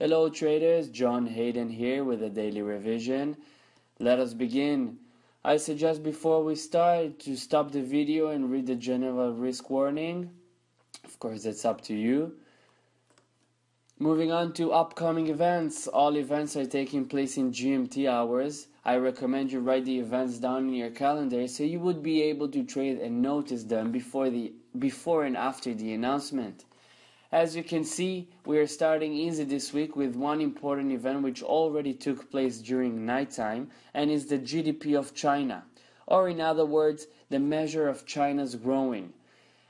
Hello traders, John Hayden here with a daily revision. Let us begin. I suggest before we start to stop the video and read the general risk warning. Of course, it's up to you. Moving on to upcoming events. All events are taking place in GMT hours. I recommend you write the events down in your calendar so you would be able to trade and notice them before and after the announcement. As you can see, we are starting easy this week with one important event which already took place during nighttime and is the GDP of China, or in other words, the measure of China's growing.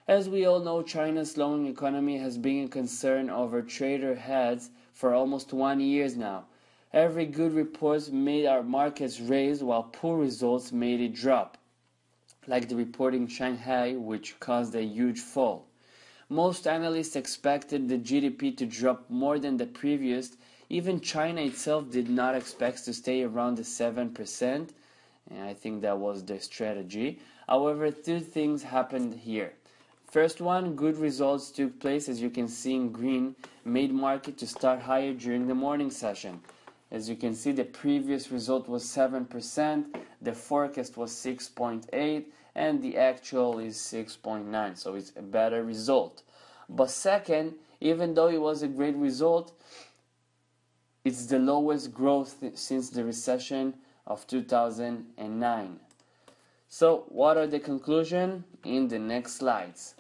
As we all know, China's slowing economy has been a concern over trader heads for almost 1 year now. Every good report made our markets raise while poor results made it drop, like the report in Shanghai which caused a huge fall. Most analysts expected the GDP to drop more than the previous. Even China itself did not expect to stay around the 7%. And I think that was their strategy. However, two things happened here. First one, good results took place, as you can see in green, made market to start higher during the morning session. As you can see, the previous result was 7%, the forecast was 6.8%, and the actual is 6.9%, so it's a better result. But second, even though it was a great result, it's the lowest growth since the recession of 2009. So what are the conclusions? In the next slides.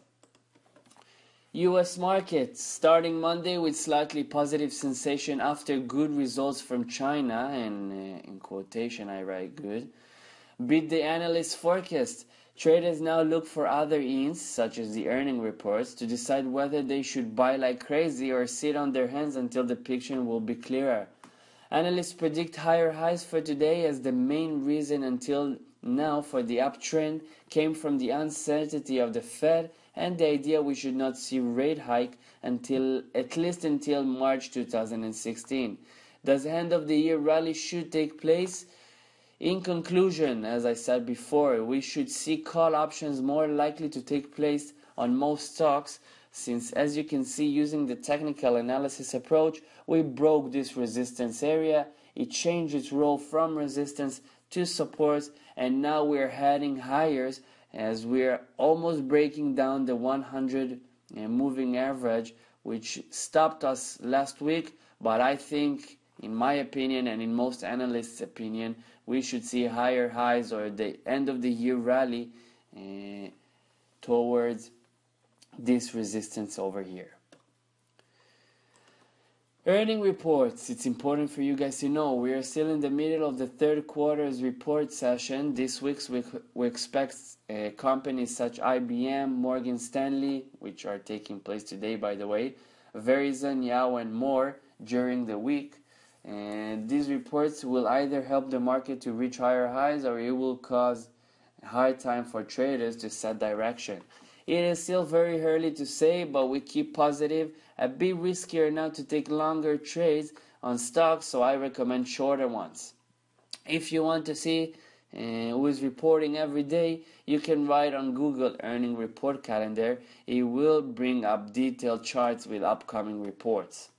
US markets starting Monday with slightly positive sensation after good results from China, and in quotation I write good, beat the analyst forecast. Traders now look for other hints, such as the earning reports, to decide whether they should buy like crazy or sit on their hands until the picture will be clearer. Analysts predict higher highs for today, as the main reason until now for the uptrend came from the uncertainty of the Fed and the idea we should not see rate hike at least until March 2016. Thus, end of the year rally should take place. In conclusion, as I said before, we should see call options more likely to take place on most stocks, since, as you can see, using the technical analysis approach, we broke this resistance area. It changed its role from resistance to support, and now we're heading higher as we're almost breaking down the 100 moving average, which stopped us last week. But I think, in my opinion and in most analysts' opinion, we should see higher highs or the end of the year rally towards this resistance over here. Earning reports. It's important for you guys to know we are still in the middle of the third quarter's report session. This week we expect companies such IBM, Morgan Stanley, which are taking place today by the way, Verizon, Yahoo and more during the week. And these reports will either help the market to reach higher highs or it will cause a hard time for traders to set direction. It is still very early to say, but we keep positive. A bit riskier now to take longer trades on stocks, so I recommend shorter ones. If you want to see who is reporting every day, you can write on Google earning report calendar. It will bring up detailed charts with upcoming reports.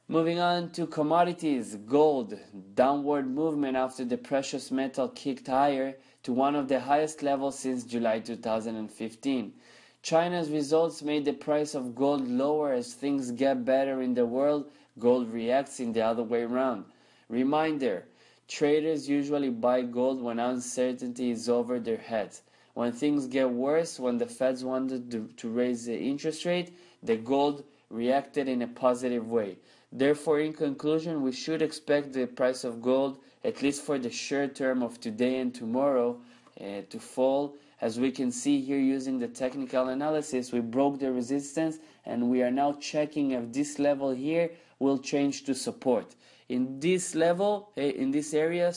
Moving on to commodities. Gold, downward movement after the precious metal kicked higher to one of the highest levels since July 2015. China's results made the price of gold lower. As things get better in the world, gold reacts in the other way around. Reminder, traders usually buy gold when uncertainty is over their heads. When things get worse, when the Feds wanted to raise the interest rate, the gold reacted in a positive way. Therefore, in conclusion, we should expect the price of gold, at least for the short term of today and tomorrow, to fall. As we can see here using the technical analysis, we broke the resistance and we are now checking if this level here will change to support. In this level, in this area,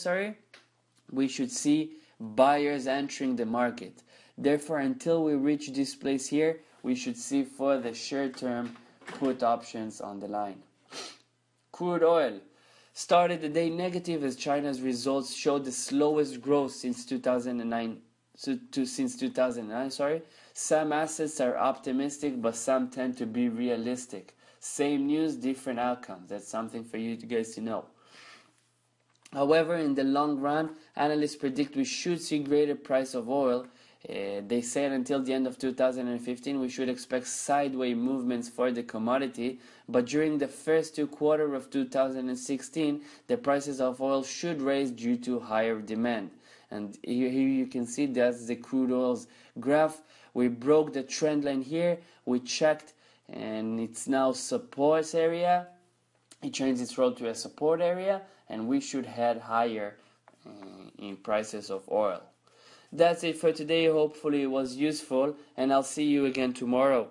we should see buyers entering the market. Therefore, until we reach this place here, we should see for the short term put options on the line. Crude oil started the day negative as China's results showed the slowest growth since 2009. Some assets are optimistic, but some tend to be realistic. Same news, different outcomes. That's something for you guys to know. However, in the long run, analysts predict we should see greater price of oil. They said until the end of 2015 we should expect sideways movements for the commodity, but during the first 2 quarters of 2016 the prices of oil should rise due to higher demand. And here you can see that's the crude oil's graph. We broke the trend line here, we checked, and it's now support area. It changed its road to a support area, and we should head higher in prices of oil. That's it for today. Hopefully it was useful, and I'll see you again tomorrow.